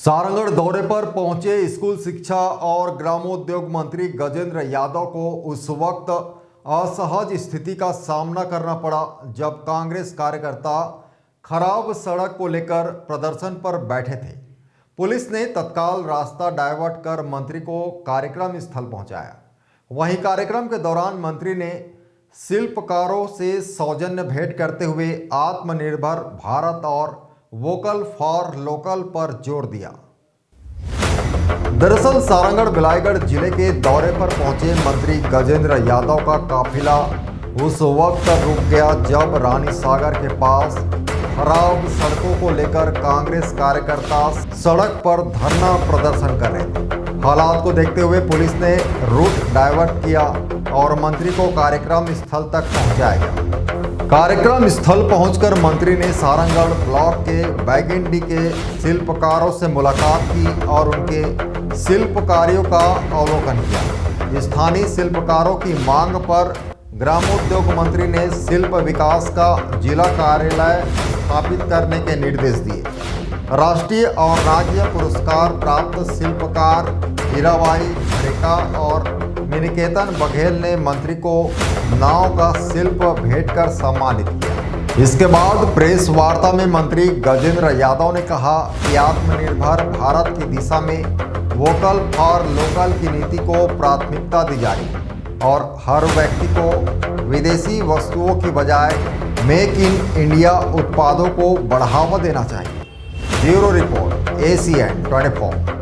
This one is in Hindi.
सारंगढ़ दौरे पर पहुंचे स्कूल शिक्षा और ग्रामोद्योग मंत्री गजेंद्र यादव को उस वक्त असहज स्थिति का सामना करना पड़ा जब कांग्रेस कार्यकर्ता खराब सड़क को लेकर प्रदर्शन पर बैठे थे। पुलिस ने तत्काल रास्ता डायवर्ट कर मंत्री को कार्यक्रम स्थल पहुंचाया। वहीं कार्यक्रम के दौरान मंत्री ने शिल्पकारों से सौजन्य भेंट करते हुए आत्मनिर्भर भारत और वोकल फॉर लोकल पर जोर दिया। दरअसल सारंगढ़ बिलाईगढ़ जिले के दौरे पर पहुंचे मंत्री गजेंद्र यादव का काफिला उस वक्त रुक गया जब रानी सागर के पास खराब सड़कों को लेकर कांग्रेस कार्यकर्ता सड़क पर धरना प्रदर्शन कर रहे थे। हालात को देखते हुए पुलिस ने रूट डायवर्ट किया और मंत्री को कार्यक्रम स्थल तक पहुंचाया गया। कार्यक्रम स्थल पहुंचकर मंत्री ने सारंगढ़ ब्लॉक के बैगिंडी के शिल्पकारों से मुलाकात की और उनके शिल्प कार्यों का अवलोकन किया। स्थानीय शिल्पकारों की मांग पर ग्रामोद्योग मंत्री ने शिल्प विकास का जिला कार्यालय स्थापित करने के निर्देश दिए। राष्ट्रीय और राज्य पुरस्कार प्राप्त शिल्पकार हीराबाई हरेका और निकेतन बघेल ने मंत्री को नाव का शिल्प भेंट कर सम्मानित किया। इसके बाद प्रेस वार्ता में मंत्री गजेंद्र यादव ने कहा कि आत्मनिर्भर भारत की दिशा में वोकल फॉर लोकल की नीति को प्राथमिकता दी जा रही है और हर व्यक्ति को विदेशी वस्तुओं की बजाय मेक इन इंडिया उत्पादों को बढ़ावा देना चाहिए। Bureau report ACN 24।